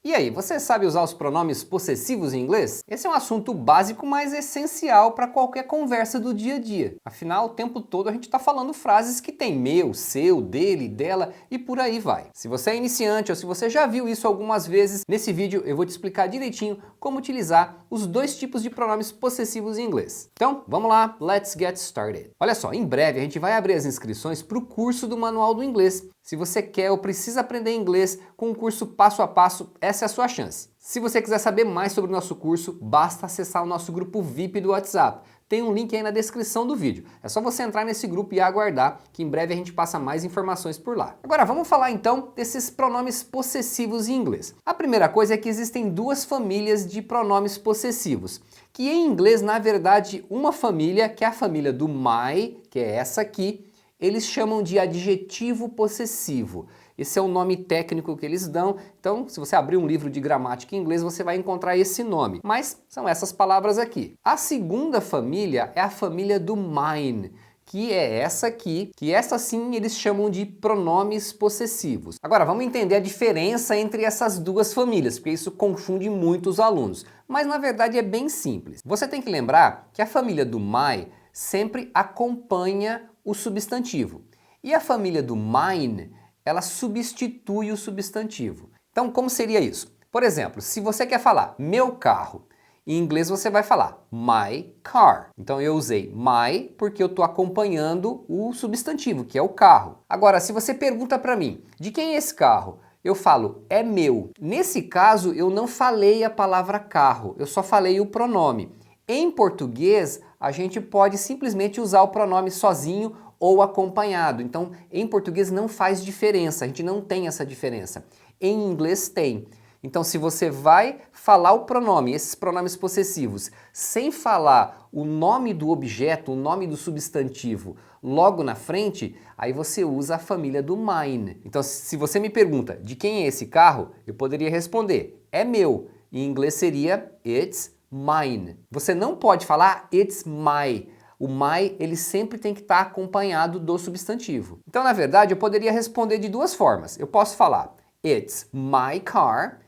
E aí, você sabe usar os pronomes possessivos em inglês? Esse é um assunto básico, mas essencial para qualquer conversa do dia a dia. Afinal, o tempo todo a gente está falando frases que tem meu, seu, dele, dela e por aí vai. Se você é iniciante ou se você já viu isso algumas vezes, nesse vídeo eu vou te explicar direitinho como utilizar os dois tipos de pronomes possessivos em inglês. Então, vamos lá, let's get started. Olha só, em breve a gente vai abrir as inscrições para o curso do Manual do Inglês. Se você quer ou precisa aprender inglês com um curso passo a passo, essa é a sua chance. Se você quiser saber mais sobre o nosso curso, basta acessar o nosso grupo VIP do WhatsApp. Tem um link aí na descrição do vídeo. É só você entrar nesse grupo e aguardar, que em breve a gente passa mais informações por lá. Agora vamos falar então desses pronomes possessivos em inglês. A primeira coisa é que existem duas famílias de pronomes possessivos, que em inglês, na verdade, uma família, que é a família do my, que é essa aqui, eles chamam de adjetivo possessivo. Esse é o nome técnico que eles dão, então se você abrir um livro de gramática em inglês você vai encontrar esse nome, mas são essas palavras aqui. A segunda família é a família do mine, que é essa aqui, que essa sim eles chamam de pronomes possessivos. Agora vamos entender a diferença entre essas duas famílias, porque isso confunde muito os alunos, mas na verdade é bem simples. Você tem que lembrar que a família do my sempre acompanha o substantivo. E a família do mine, ela substitui o substantivo. Então, como seria isso? Por exemplo, se você quer falar meu carro, em inglês você vai falar my car. Então eu usei my porque eu estou acompanhando o substantivo, que é o carro. Agora, se você pergunta para mim, de quem é esse carro? Eu falo, é meu. Nesse caso, eu não falei a palavra carro, eu só falei o pronome. Em português, a gente pode simplesmente usar o pronome sozinho ou acompanhado. Então, em português não faz diferença, a gente não tem essa diferença. Em inglês tem. Então, se você vai falar o pronome, esses pronomes possessivos, sem falar o nome do objeto, o nome do substantivo logo na frente, aí você usa a família do mine. Então, se você me pergunta de quem é esse carro, eu poderia responder, é meu. Em inglês seria it's mine. Você não pode falar it's my. O my, ele sempre tem que estar acompanhado do substantivo. Então, na verdade, eu poderia responder de duas formas. Eu posso falar it's my car.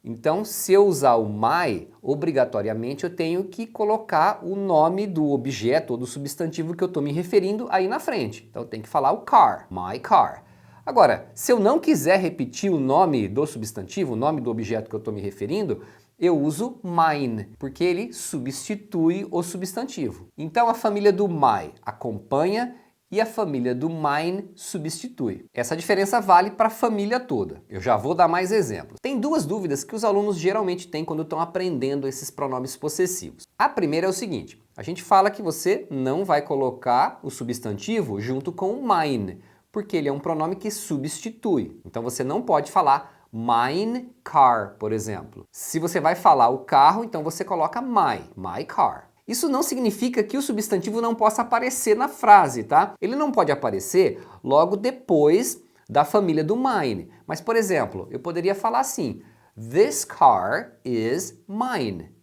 Então, se eu usar o my, obrigatoriamente eu tenho que colocar o nome do objeto ou do substantivo que eu estou me referindo aí na frente. Então, eu tenho que falar o car, my car. Agora, se eu não quiser repetir o nome do substantivo, o nome do objeto que eu estou me referindo, eu uso mine, porque ele substitui o substantivo. Então a família do my acompanha e a família do mine substitui. Essa diferença vale para a família toda. Eu já vou dar mais exemplos. Tem duas dúvidas que os alunos geralmente têm quando estão aprendendo esses pronomes possessivos. A primeira é o seguinte, a gente fala que você não vai colocar o substantivo junto com o mine, porque ele é um pronome que substitui. Então você não pode falar mine car, por exemplo. Se você vai falar o carro, então você coloca my car. Isso não significa que o substantivo não possa aparecer na frase, tá? Ele não pode aparecer logo depois da família do mine. Mas, por exemplo, eu poderia falar assim, this car is mine.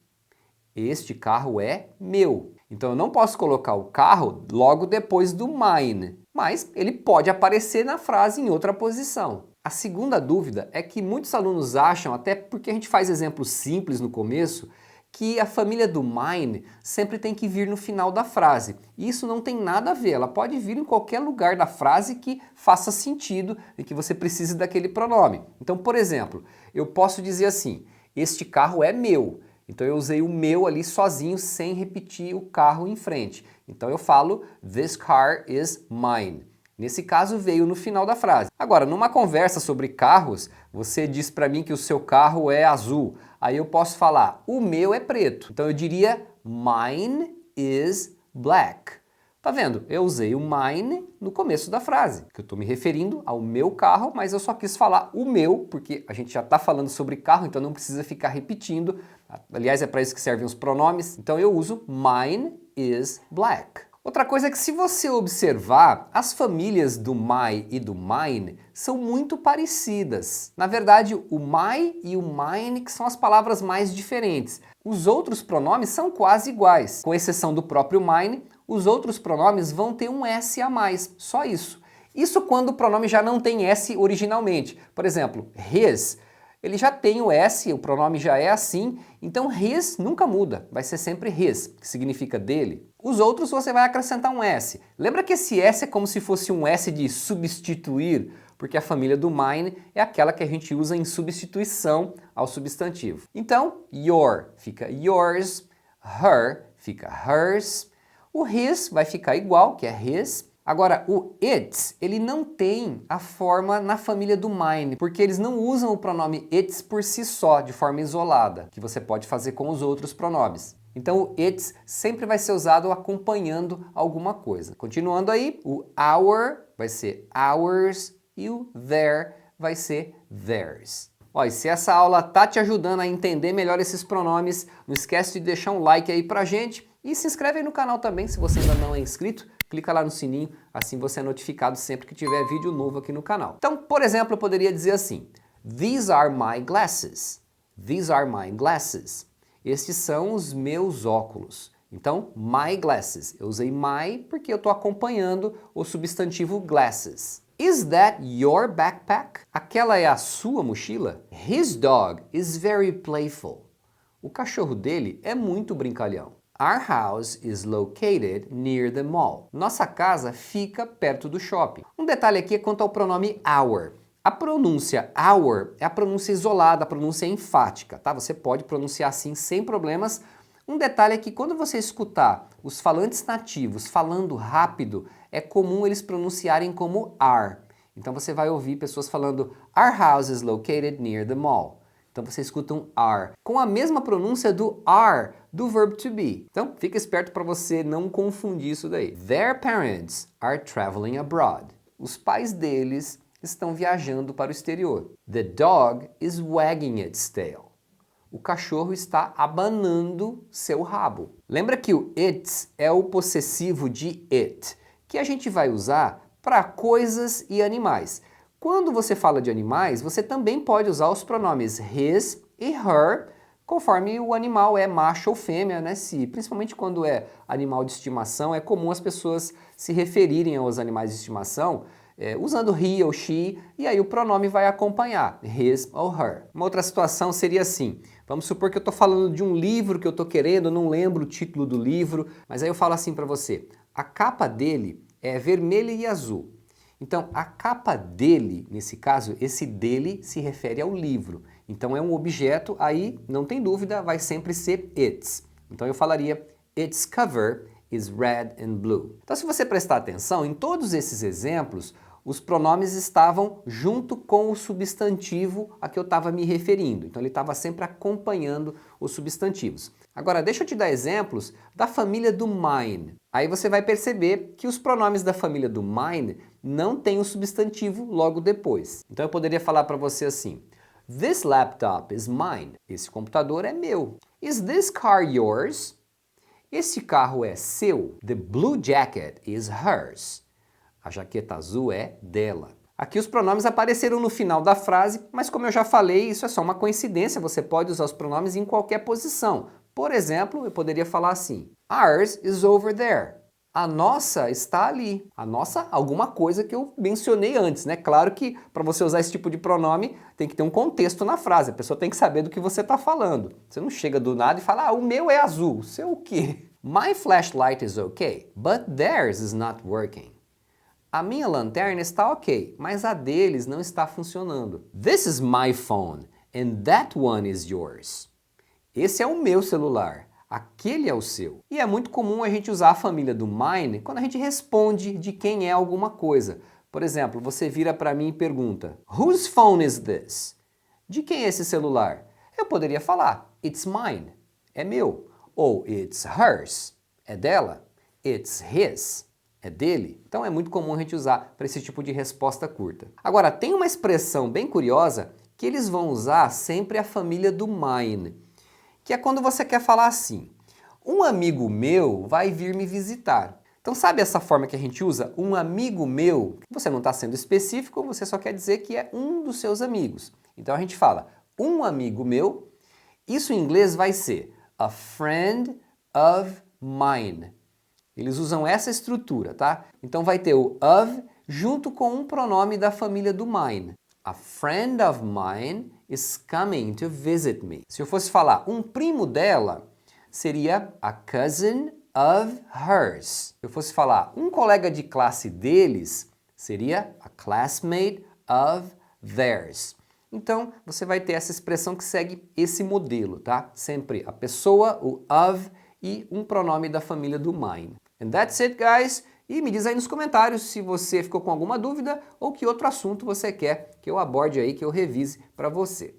Este carro é meu. Então eu não posso colocar o carro logo depois do mine, mas ele pode aparecer na frase em outra posição. A segunda dúvida é que muitos alunos acham, até porque a gente faz exemplos simples no começo, que a família do mine sempre tem que vir no final da frase. E isso não tem nada a ver, ela pode vir em qualquer lugar da frase que faça sentido e que você precise daquele pronome. Então, por exemplo, eu posso dizer assim, este carro é meu. Então eu usei o meu ali sozinho, sem repetir o carro em frente. Então eu falo, this car is mine. Nesse caso veio no final da frase. Agora, numa conversa sobre carros, você diz para mim que o seu carro é azul. Aí eu posso falar, o meu é preto. Então eu diria, mine is black. Tá vendo? Eu usei o mine no começo da frase, que eu estou me referindo ao meu carro, mas eu só quis falar o meu, porque a gente já está falando sobre carro, então não precisa ficar repetindo. Aliás, é para isso que servem os pronomes. Então eu uso mine is black. Outra coisa é que se você observar, as famílias do my e do mine são muito parecidas. Na verdade, o my e o mine que são as palavras mais diferentes. Os outros pronomes são quase iguais. Com exceção do próprio mine, os outros pronomes vão ter um S a mais, só isso. Isso quando o pronome já não tem S originalmente. Por exemplo, his. ele já tem o S, o pronome já é assim, então his nunca muda, vai ser sempre his, que significa dele. Os outros você vai acrescentar um S. Lembra que esse S é como se fosse um S de substituir, porque a família do mine é aquela que a gente usa em substituição ao substantivo. Então, your fica yours, her fica hers, o his vai ficar igual, que é his. Agora, o its, ele não tem a forma na família do mine, porque eles não usam o pronome its por si só, de forma isolada, que você pode fazer com os outros pronomes. Então o its sempre vai ser usado acompanhando alguma coisa. Continuando aí, o our vai ser ours e o their vai ser theirs. Ó, e se essa aula tá te ajudando a entender melhor esses pronomes, não esquece de deixar um like aí pra gente e se inscreve aí no canal também se você ainda não é inscrito. Clica lá no sininho, assim você é notificado sempre que tiver vídeo novo aqui no canal. Então, por exemplo, eu poderia dizer assim: These are my glasses. These are my glasses. Estes são os meus óculos. Então, my glasses. Eu usei my porque eu estou acompanhando o substantivo glasses. Is that your backpack? Aquela é a sua mochila? His dog is very playful. O cachorro dele é muito brincalhão. Our house is located near the mall. Nossa casa fica perto do shopping. Um detalhe aqui é quanto ao pronome our. A pronúncia our é a pronúncia isolada, a pronúncia enfática, tá? Você pode pronunciar assim sem problemas. Um detalhe é que quando você escutar os falantes nativos falando rápido, é comum eles pronunciarem como are. Então você vai ouvir pessoas falando Our house is located near the mall. Então você escuta um are, com a mesma pronúncia do are, do verbo to be. Então fica esperto para você não confundir isso daí. Their parents are traveling abroad. Os pais deles estão viajando para o exterior. The dog is wagging its tail. O cachorro está abanando seu rabo. Lembra que o it é o possessivo de it, que a gente vai usar para coisas e animais. Quando você fala de animais, você também pode usar os pronomes his e her, conforme o animal é macho ou fêmea, né? Principalmente quando é animal de estimação, é comum as pessoas se referirem aos animais de estimação usando he ou she, e aí o pronome vai acompanhar, his ou her. Uma outra situação seria assim, vamos supor que eu estou falando de um livro que eu estou querendo, eu não lembro o título do livro, mas aí eu falo assim para você, a capa dele é vermelha e azul. Então, a capa dele, nesse caso, esse dele se refere ao livro. Então, é um objeto, aí, não tem dúvida, vai sempre ser its. Então, eu falaria, its cover is red and blue. Então, se você prestar atenção, em todos esses exemplos, os pronomes estavam junto com o substantivo a que eu estava me referindo. Então, ele estava sempre acompanhando os substantivos. Agora, deixa eu te dar exemplos da família do mine. Aí você vai perceber que os pronomes da família do mine não têm o substantivo logo depois. Então eu poderia falar para você assim, This laptop is mine. Esse computador é meu. Is this car yours? Esse carro é seu. The blue jacket is hers. A jaqueta azul é dela. Aqui os pronomes apareceram no final da frase, mas como eu já falei, isso é só uma coincidência, você pode usar os pronomes em qualquer posição. Por exemplo, eu poderia falar assim, Ours is over there. A nossa está ali. A nossa, alguma coisa que eu mencionei antes, né? Claro que para você usar esse tipo de pronome tem que ter um contexto na frase, a pessoa tem que saber do que você está falando. Você não chega do nada e fala, o meu é azul, o seu o quê? My flashlight is okay, but theirs is not working. A minha lanterna está ok, mas a deles não está funcionando. This is my phone, and that one is yours. Esse é o meu celular, aquele é o seu. E é muito comum a gente usar a família do mine quando a gente responde de quem é alguma coisa. Por exemplo, você vira para mim e pergunta, Whose phone is this? De quem é esse celular? Eu poderia falar, It's mine, é meu. Ou It's hers, é dela. It's his, é dele. Então é muito comum a gente usar para esse tipo de resposta curta. Agora, tem uma expressão bem curiosa que eles vão usar sempre a família do mine, que é quando você quer falar assim, um amigo meu vai vir me visitar. Então sabe essa forma que a gente usa? Um amigo meu, você não está sendo específico, você só quer dizer que é um dos seus amigos. Então a gente fala, um amigo meu, isso em inglês vai ser a friend of mine. Eles usam essa estrutura, tá? Então vai ter o of junto com um pronome da família do mine. A friend of mine is coming to visit me. Se eu fosse falar um primo dela, seria a cousin of hers. Se eu fosse falar um colega de classe deles, seria a classmate of theirs. Então, você vai ter essa expressão que segue esse modelo, tá? Sempre a pessoa, o of e um pronome da família do mine. And that's it, guys! E me diz aí nos comentários se você ficou com alguma dúvida ou que outro assunto você quer que eu aborde aí, que eu revise para você.